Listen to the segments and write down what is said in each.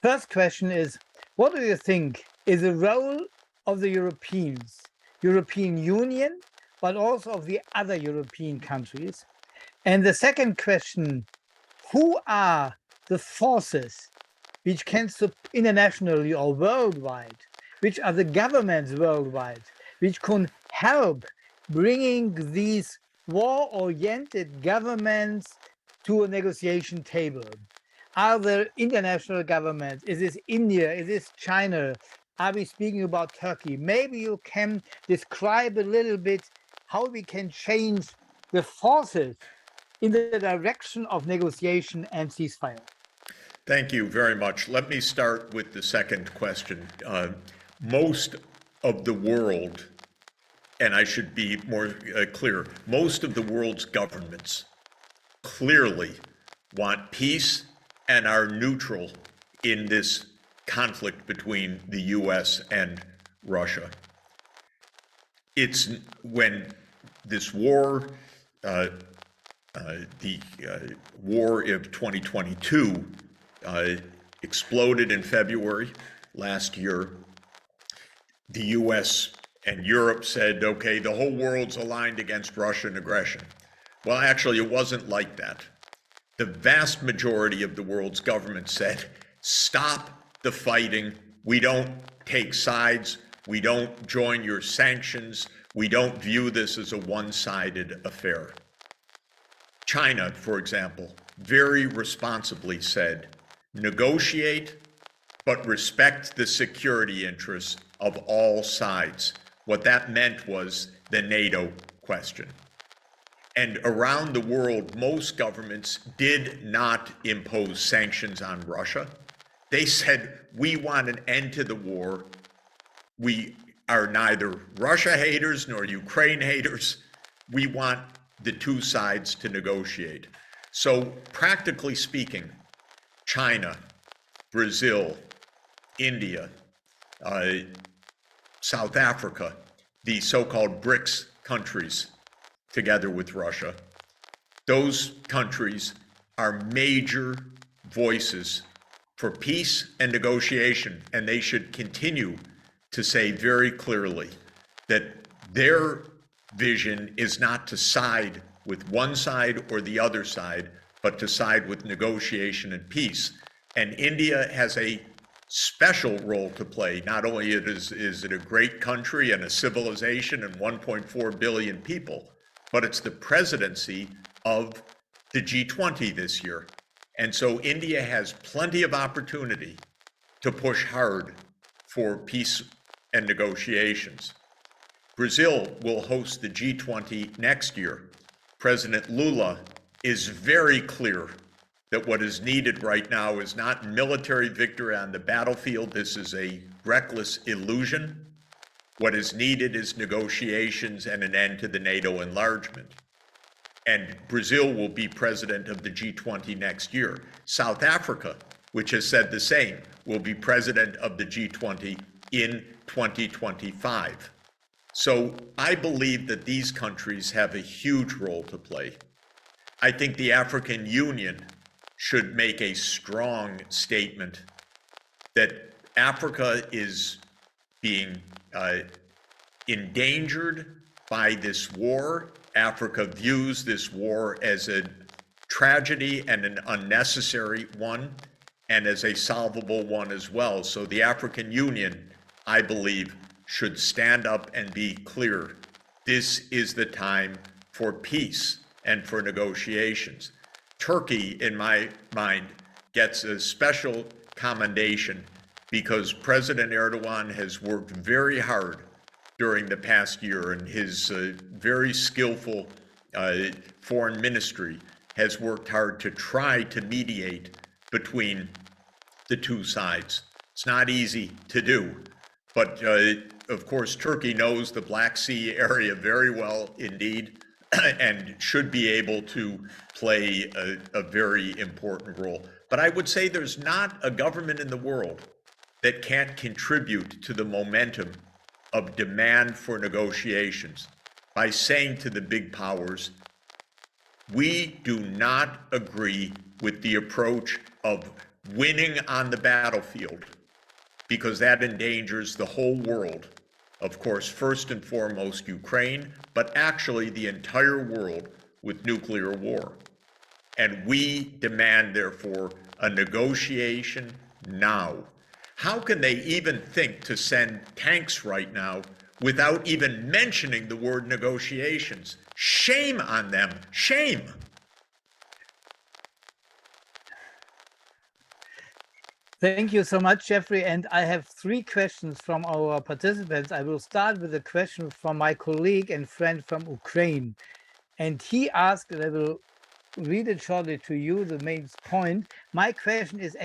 First question is, what do you think is the role of the European Union, but also of the other European countries? And the second question, who are the forces which can internationally or worldwide, which are the governments worldwide, which can help bringing these war-oriented governments to a negotiation table? Are there international governments? Is this India? Is this China? Are we speaking about Turkey? Maybe you can describe a little bit how we can change the forces in the direction of negotiation and ceasefire. Thank you very much. Let me start with the second question. Most of the world, and I should be more clear, most of the world's governments clearly want peace and are neutral in this conflict between the US and Russia. It's when this war, the war of 2022, exploded in February last year, the US and Europe said, okay, the whole world's aligned against Russian aggression. Well, actually, it wasn't like that. The vast majority of the world's governments said, stop the fighting. We don't take sides. We don't join your sanctions. We don't view this as a one-sided affair. China, for example, very responsibly said, negotiate, but respect the security interests of all sides. What that meant was the NATO question. And around the world, most governments did not impose sanctions on Russia. They said, we want an end to the war. We are neither Russia haters nor Ukraine haters. We want the two sides to negotiate. So practically speaking, China, Brazil, India, South Africa, the so-called BRICS countries, together with Russia, those countries are major voices for peace and negotiation, and they should continue to say very clearly that their vision is not to side with one side or the other side, but to side with negotiation and peace. And India has a special role to play. Not only is it a great country and a civilization and 1.4 billion people, but it's the presidency of the G20 this year. And so India has plenty of opportunity to push hard for peace and negotiations. Brazil will host the G20 next year. President Lula is very clear that what is needed right now is not military victory on the battlefield. This is a reckless illusion. What is needed is negotiations and an end to the NATO enlargement. And Brazil will be president of the G20 next year. South Africa, which has said the same, will be president of the G20 in 2025. So I believe that these countries have a huge role to play. I think the African Union should make a strong statement that Africa is being endangered by this war. Africa views this war as a tragedy and an unnecessary one, and as a solvable one as well. So the African Union, I believe, should stand up and be clear. This is the time for peace and for negotiations. Turkey, in my mind, gets a special commendation because President Erdogan has worked very hard during the past year, and his very skillful foreign ministry has worked hard to try to mediate between the two sides. It's not easy to do, but of course, Turkey knows the Black Sea area very well indeed, and should be able to play a very important role. But I would say there's not a government in the world that can't contribute to the momentum of demand for negotiations by saying to the big powers, we do not agree with the approach of winning on the battlefield, because that endangers the whole world. Of course, first and foremost, Ukraine, but actually the entire world with nuclear war. And we demand, therefore, a negotiation now. How can they even think to send tanks right now without even mentioning the word negotiations? Shame on them. Shame. Thank you so much, Jeffrey. And I have three questions from our participants. I will start with a question from my colleague and friend from Ukraine. And he asked, and I will read it shortly to you, the main point. My question is,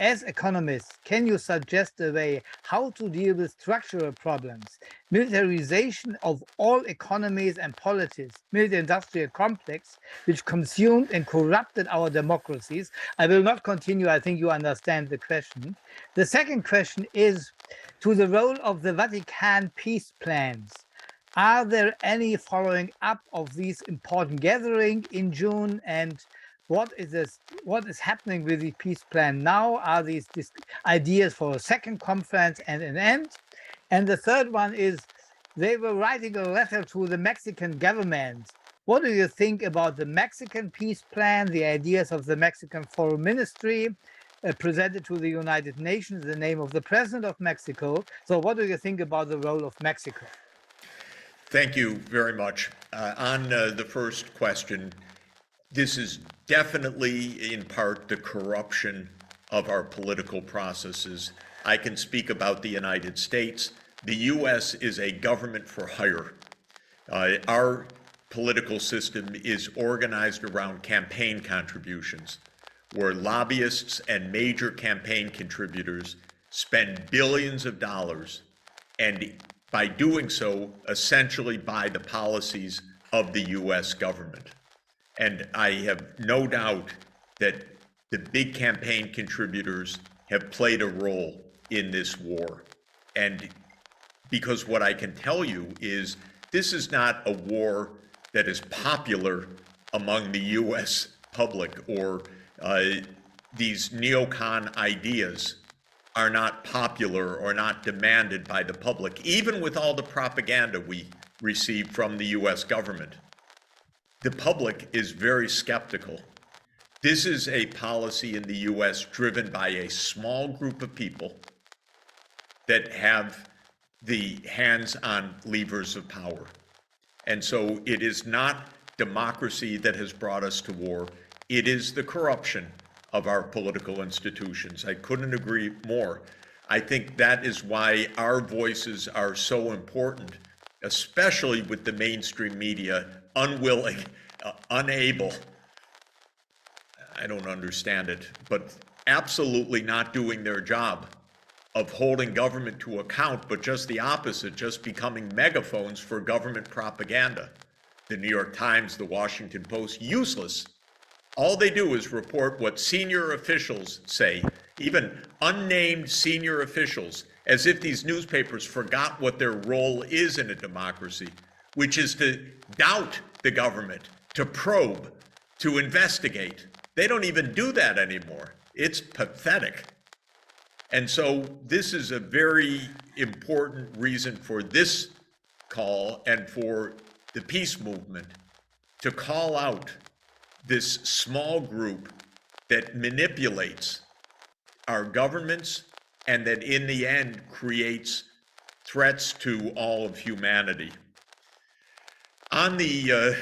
as economists, can you suggest a way how to deal with structural problems, militarization of all economies and politics, military-industrial complex, which consumed and corrupted our democracies? I will not continue. I think you understand the question. The second question is to the role of the Vatican peace plans. Are there any following up of these important gathering in June? And what is happening with the peace plan now? Are these ideas for a second conference and an end? And the third one is, they were writing a letter to the Mexican government. What do you think about the Mexican peace plan, the ideas of the Mexican Foreign Ministry, presented to the United Nations in the name of the President of Mexico? So what do you think about the role of Mexico? Thank you very much. On the first question, this is definitely in part the corruption of our political processes. I can speak about the United States. The U.S. is a government for hire. Our political system is organized around campaign contributions, where lobbyists and major campaign contributors spend billions of dollars and by doing so, essentially buy the policies of the U.S. government. And I have no doubt that the big campaign contributors have played a role in this war. And because what I can tell you is this is not a war that is popular among the U.S. public, or these neocon ideas are not popular or not demanded by the public, even with all the propaganda we receive from the U.S. government. The public is very skeptical. This is a policy in the U.S. driven by a small group of people that have the hands-on levers of power. And so it is not democracy that has brought us to war. It is the corruption of our political institutions. I couldn't agree more. I think that is why our voices are so important, especially with the mainstream media unwilling, unable, I don't understand it, but absolutely not doing their job of holding government to account, but just the opposite, just becoming megaphones for government propaganda. The New York Times, the Washington Post, useless. All they do is report what senior officials say, even unnamed senior officials, as if these newspapers forgot what their role is in a democracy, which is to doubt the government, to probe, to investigate. They don't even do that anymore. It's pathetic. And so this is a very important reason for this call and for the peace movement to call out this small group that manipulates our governments and that in the end creates threats to all of humanity. On the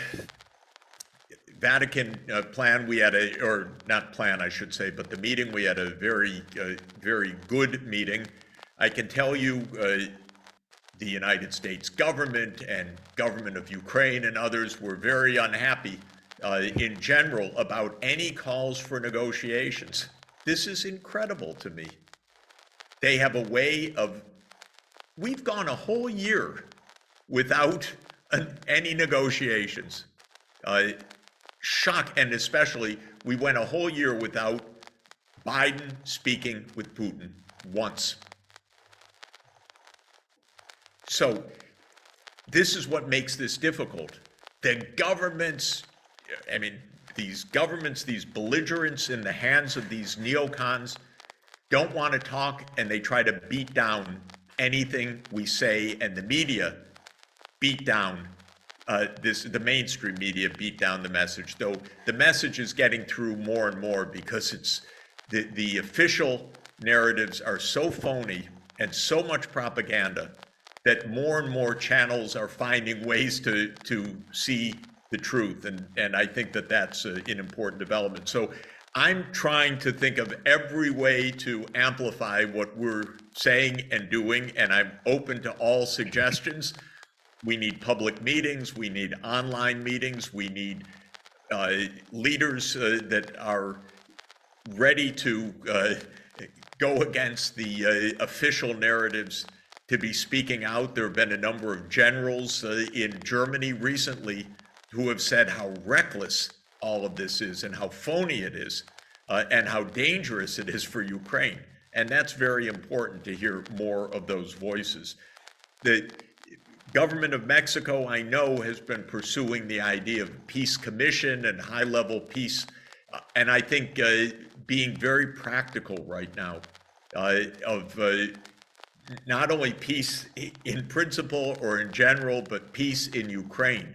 Vatican plan, we had or not plan, I should say, but the meeting, we had a very good meeting. I can tell you the United States government and government of Ukraine and others were very unhappy in general about any calls for negotiations. This is incredible to me. They have a way of, we've gone a whole year without any negotiations. Shock, and especially we went a whole year without Biden speaking with Putin once. So this is what makes this difficult. The governments, I mean, these governments, these belligerents in the hands of these neocons, don't want to talk, and they try to beat down anything we say, and the media beat down the mainstream media beat down the message, though the message is getting through more and more because it's the official narratives are so phony and so much propaganda that more and more channels are finding ways to see the truth, and I think that that's an important development. So I'm trying to think of every way to amplify what we're saying and doing, and I'm open to all suggestions. We need public meetings, we need online meetings, we need leaders that are ready to go against the official narratives, to be speaking out. There have been a number of generals in Germany recently who have said how reckless all of this is and how phony it is and how dangerous it is for Ukraine. And that's very important to hear more of those voices. The government of Mexico, I know, has been pursuing the idea of peace commission and high-level peace, and I think being very practical right now of not only peace in principle or in general, but peace in Ukraine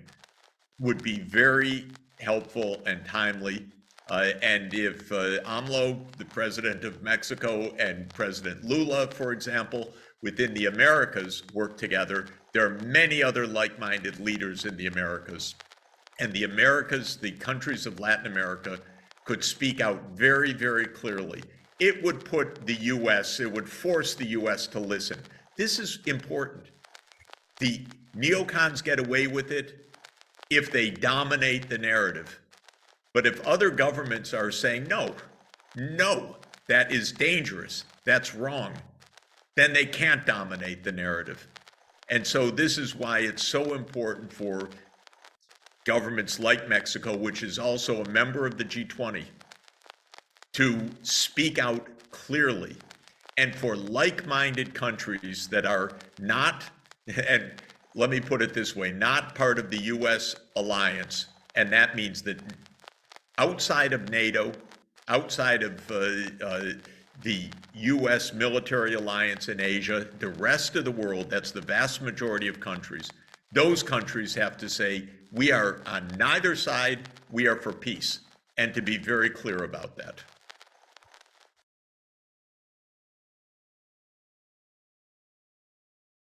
would be very helpful and timely. And if AMLO, the president of Mexico, and President Lula, for example, within the Americas work together, there are many other like-minded leaders in the Americas. And the Americas, the countries of Latin America, could speak out very, very clearly. It would put the US, it would force the US to listen. This is important. The neocons get away with it if they dominate the narrative. But if other governments are saying, no, that is dangerous, that's wrong, then they can't dominate the narrative. And so this is why it's so important for governments like Mexico, which is also a member of the G20, to speak out clearly. And for like-minded countries that are not, and let me put it this way, not part of the US alliance, and that means that outside of NATO, outside of the US military alliance in Asia, the rest of the world, that's the vast majority of countries, those countries have to say, we are on neither side, we are for peace, and to be very clear about that.